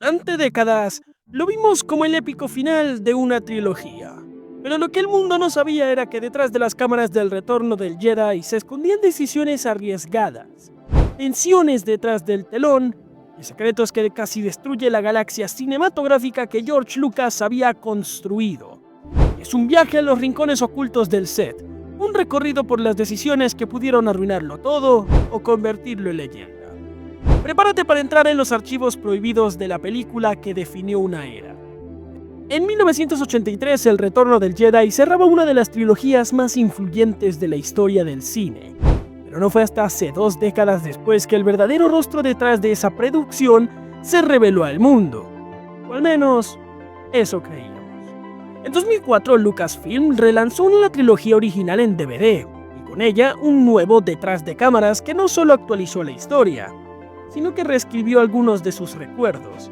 Durante décadas, lo vimos como el épico final de una trilogía. Pero lo que el mundo no sabía era que detrás de las cámaras del Retorno del Jedi se escondían decisiones arriesgadas, tensiones detrás del telón y secretos que casi destruye la galaxia cinematográfica que George Lucas había construido. Es un viaje a los rincones ocultos del set, un recorrido por las decisiones que pudieron arruinarlo todo o convertirlo en leyenda. Prepárate para entrar en los archivos prohibidos de la película que definió una era. En 1983, El Retorno del Jedi cerraba una de las trilogías más influyentes de la historia del cine. Pero no fue hasta hace 2 décadas después que el verdadero rostro detrás de esa producción se reveló al mundo. O al menos, eso creíamos. En 2004, Lucasfilm relanzó la trilogía original en DVD, y con ella un nuevo detrás de cámaras que no solo actualizó la historia, sino que reescribió algunos de sus recuerdos.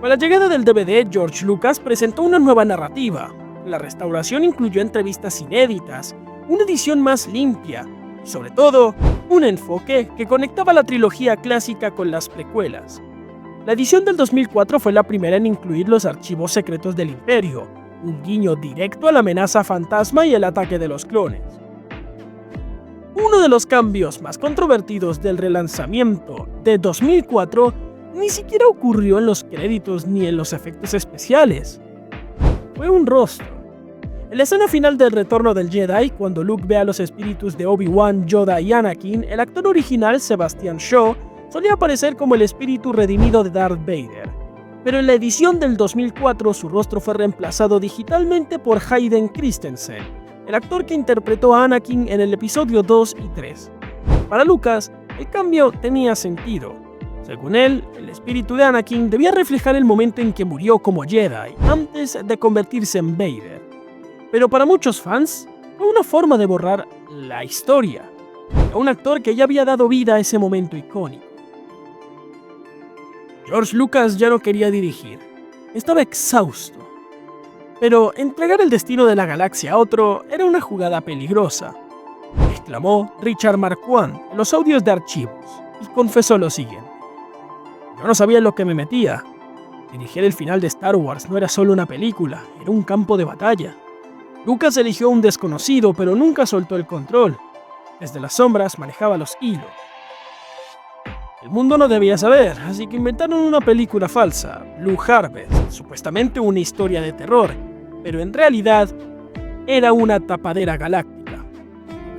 Con la llegada del DVD, George Lucas presentó una nueva narrativa. La restauración incluyó entrevistas inéditas, una edición más limpia y, sobre todo, un enfoque que conectaba la trilogía clásica con las precuelas. La edición del 2004 fue la primera en incluir los archivos secretos del Imperio, un guiño directo a la amenaza fantasma y el ataque de los clones. Uno de los cambios más controvertidos del relanzamiento de 2004 ni siquiera ocurrió en los créditos ni en los efectos especiales. Fue un rostro. En la escena final del Retorno del Jedi, cuando Luke ve a los espíritus de Obi-Wan, Yoda y Anakin, el actor original, Sebastian Shaw, solía aparecer como el espíritu redimido de Darth Vader. Pero en la edición del 2004 su rostro fue reemplazado digitalmente por Hayden Christensen, el actor que interpretó a Anakin en el episodio 2 y 3. Para Lucas, el cambio tenía sentido. Según él, el espíritu de Anakin debía reflejar el momento en que murió como Jedi, antes de convertirse en Vader. Pero para muchos fans, fue una forma de borrar la historia, a un actor que ya había dado vida a ese momento icónico. George Lucas ya no quería dirigir, estaba exhausto. Pero entregar el destino de la galaxia a otro era una jugada peligrosa, exclamó Richard Marquand en los audios de archivos, y confesó lo siguiente: yo no sabía en lo que me metía. Dirigir el final de Star Wars no era solo una película, era un campo de batalla. Lucas eligió a un desconocido, pero nunca soltó el control. Desde las sombras manejaba los hilos. El mundo no debía saber, así que inventaron una película falsa, Blue Harvest, supuestamente una historia de terror, pero en realidad era una tapadera galáctica.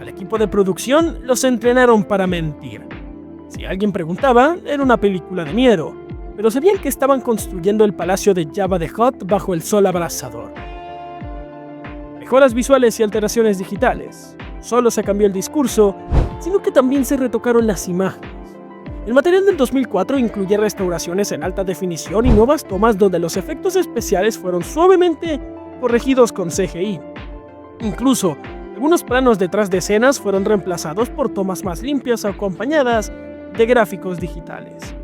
Al equipo de producción los entrenaron para mentir. Si alguien preguntaba, era una película de miedo, pero sabían que estaban construyendo el palacio de Jabba the Hutt bajo el sol abrasador. Mejoras visuales y alteraciones digitales. Solo se cambió el discurso, sino que también se retocaron las imágenes. El material del 2004 incluye restauraciones en alta definición y nuevas tomas donde los efectos especiales fueron suavemente corregidos con CGI. Incluso, algunos planos detrás de escenas fueron reemplazados por tomas más limpias acompañadas de gráficos digitales.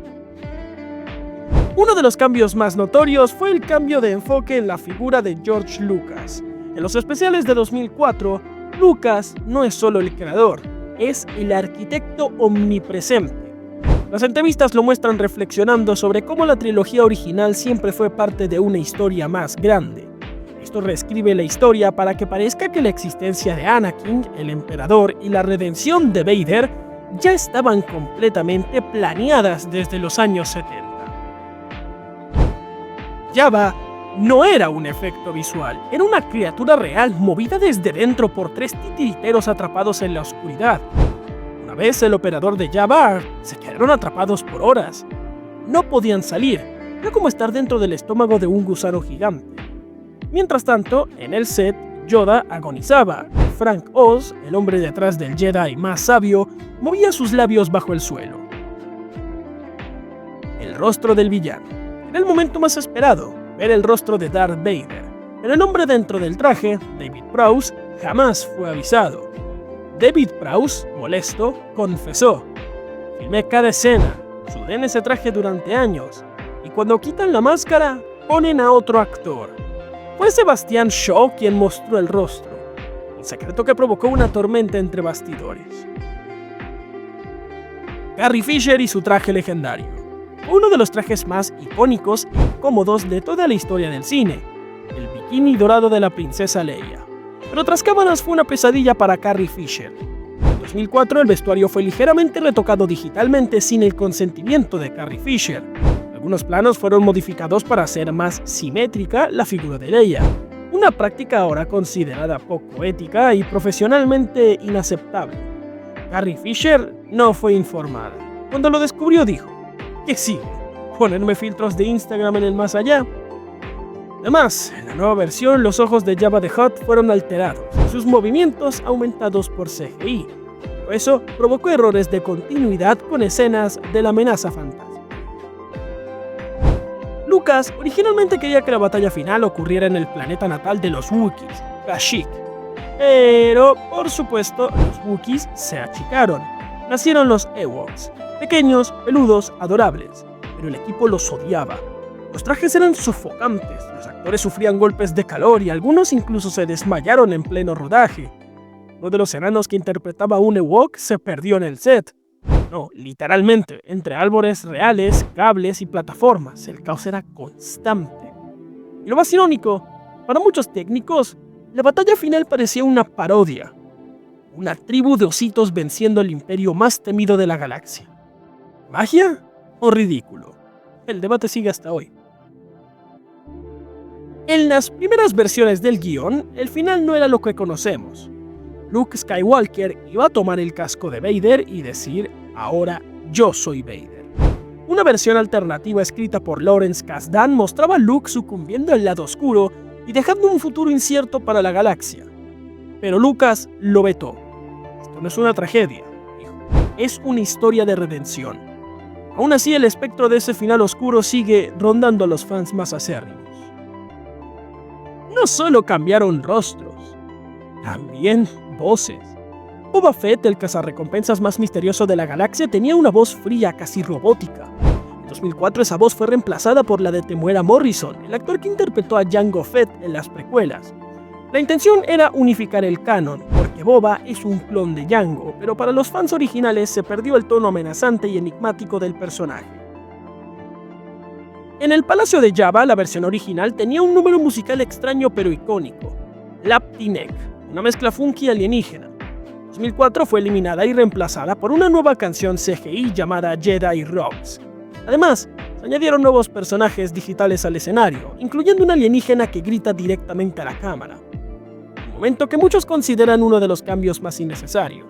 Uno de los cambios más notorios fue el cambio de enfoque en la figura de George Lucas. En los especiales de 2004, Lucas no es solo el creador, es el arquitecto omnipresente. Las entrevistas lo muestran reflexionando sobre cómo la trilogía original siempre fue parte de una historia más grande. Esto reescribe la historia para que parezca que la existencia de Anakin, el emperador y la redención de Vader ya estaban completamente planeadas desde los años 70. Jabba no era un efecto visual, era una criatura real movida desde dentro por 3 titiriteros atrapados en la oscuridad. Una vez el operador de Jabba se quedaron atrapados por horas. No podían salir, era como estar dentro del estómago de un gusano gigante. Mientras tanto, en el set, Yoda agonizaba. Frank Oz, el hombre detrás del Jedi más sabio, movía sus labios bajo el suelo. El rostro del villano. Era el momento más esperado, ver el rostro de Darth Vader. Pero el hombre dentro del traje, David Prowse, jamás fue avisado. David Prowse, molesto, confesó: filmé cada escena, sudé en ese traje durante años, y cuando quitan la máscara, ponen a otro actor. Fue Sebastian Shaw quien mostró el rostro, un secreto que provocó una tormenta entre bastidores. Carrie Fisher y su traje legendario. uno de los trajes más icónicos y cómodos de toda la historia del cine, el bikini dorado de la princesa Leia. Pero tras cámaras fue una pesadilla para Carrie Fisher. En 2004 el vestuario fue ligeramente retocado digitalmente sin el consentimiento de Carrie Fisher. Algunos planos fueron modificados para hacer más simétrica la figura de Leia, una práctica ahora considerada poco ética y profesionalmente inaceptable. Carrie Fisher no fue informada. Cuando lo descubrió dijo: ¿qué sigue? ¿Ponerme filtros de Instagram en el más allá? Además, en la nueva versión los ojos de Jabba the Hutt fueron alterados y sus movimientos aumentados por CGI. Pero eso provocó errores de continuidad con escenas de la amenaza fantasma. Lucas originalmente quería que la batalla final ocurriera en el planeta natal de los Wookiees, Kashyyyk. Pero, por supuesto, los Wookiees se achicaron. Nacieron los Ewoks, pequeños, peludos, adorables, pero el equipo los odiaba. Los trajes eran sofocantes, los actores sufrían golpes de calor y algunos incluso se desmayaron en pleno rodaje. Uno de los enanos que interpretaba a un Ewok se perdió en el set. No, literalmente, entre árboles reales, cables y plataformas, el caos era constante. Y lo más irónico, para muchos técnicos, la batalla final parecía una parodia. Una tribu de ositos venciendo al imperio más temido de la galaxia. ¿Magia o ridículo? El debate sigue hasta hoy. En las primeras versiones del guión, el final no era lo que conocemos. Luke Skywalker iba a tomar el casco de Vader y decir: ahora yo soy Vader. Una versión alternativa escrita por Lawrence Kasdan mostraba a Luke sucumbiendo al lado oscuro y dejando un futuro incierto para la galaxia. Pero Lucas lo vetó. Esto no es una tragedia, dijo. Es una historia de redención. Aún así, el espectro de ese final oscuro sigue rondando a los fans más acérrimos. No solo cambiaron rostros, también voces. Boba Fett, el cazarrecompensas más misterioso de la galaxia, tenía una voz fría, casi robótica. En 2004 esa voz fue reemplazada por la de Temuera Morrison, el actor que interpretó a Jango Fett en las precuelas. La intención era unificar el canon, porque Boba es un clon de Jango, pero para los fans originales se perdió el tono amenazante y enigmático del personaje. En el Palacio de Jabba, la versión original tenía un número musical extraño pero icónico, Lapti-Nek, una mezcla funky alienígena. En 2004 fue eliminada y reemplazada por una nueva canción CGI llamada Jedi Rocks. Además, se añadieron nuevos personajes digitales al escenario, incluyendo un alienígena que grita directamente a la cámara. Un momento que muchos consideran uno de los cambios más innecesarios.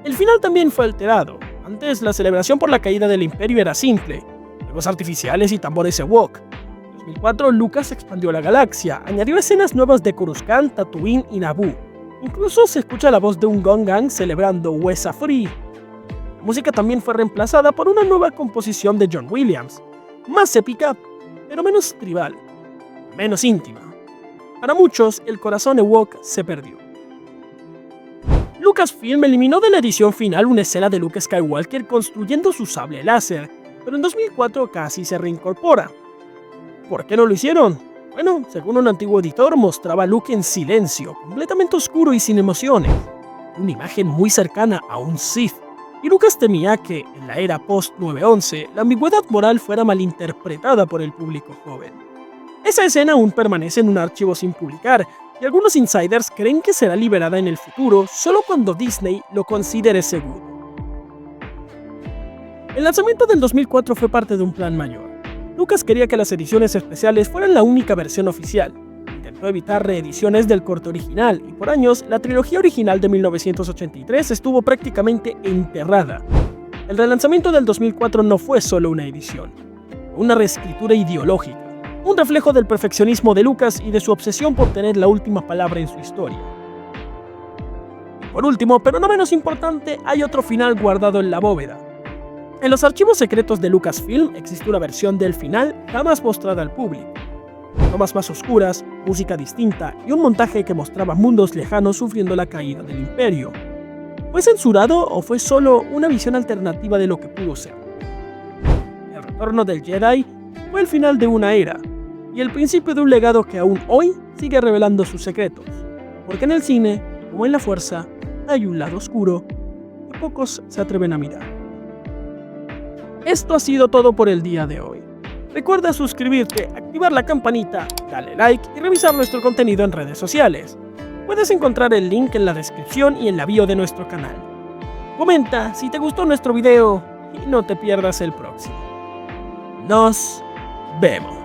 El final también fue alterado. Antes, la celebración por la caída del Imperio era simple: fuegos artificiales y tambores Ewok. En 2004, Lucas expandió la galaxia, añadió escenas nuevas de Coruscant, Tatooine y Naboo. Incluso se escucha la voz de un Gungan celebrando Wesa Free. La música también fue reemplazada por una nueva composición de John Williams, más épica, pero menos tribal, menos íntima. Para muchos, el corazón Ewok se perdió. Lucasfilm eliminó de la edición final una escena de Luke Skywalker construyendo su sable láser, pero en 2004 casi se reincorpora. ¿Por qué no lo hicieron? Bueno, según un antiguo editor, mostraba a Luke en silencio, completamente oscuro y sin emociones. Una imagen muy cercana a un Sith. Y Lucas temía que, en la era post-9/11, la ambigüedad moral fuera malinterpretada por el público joven. Esa escena aún permanece en un archivo sin publicar, y algunos insiders creen que será liberada en el futuro solo cuando Disney lo considere seguro. El lanzamiento del 2004 fue parte de un plan mayor. Lucas quería que las ediciones especiales fueran la única versión oficial. Intentó evitar reediciones del corte original, y por años, la trilogía original de 1983 estuvo prácticamente enterrada. El relanzamiento del 2004 no fue solo una edición, fue una reescritura ideológica, un reflejo del perfeccionismo de Lucas y de su obsesión por tener la última palabra en su historia. Por último, pero no menos importante, hay otro final guardado en la bóveda. En los archivos secretos de Lucasfilm existe una versión del final jamás mostrada al público. Tomas más oscuras, música distinta y un montaje que mostraba mundos lejanos sufriendo la caída del Imperio. ¿Fue censurado o fue solo una visión alternativa de lo que pudo ser? El retorno del Jedi fue el final de una era y el principio de un legado que aún hoy sigue revelando sus secretos. Porque en el cine, como en la fuerza, hay un lado oscuro que pocos se atreven a mirar. Esto ha sido todo por el día de hoy. Recuerda suscribirte, activar la campanita, darle like y revisar nuestro contenido en redes sociales. Puedes encontrar el link en la descripción y en la bio de nuestro canal. Comenta si te gustó nuestro video y no te pierdas el próximo. Nos vemos.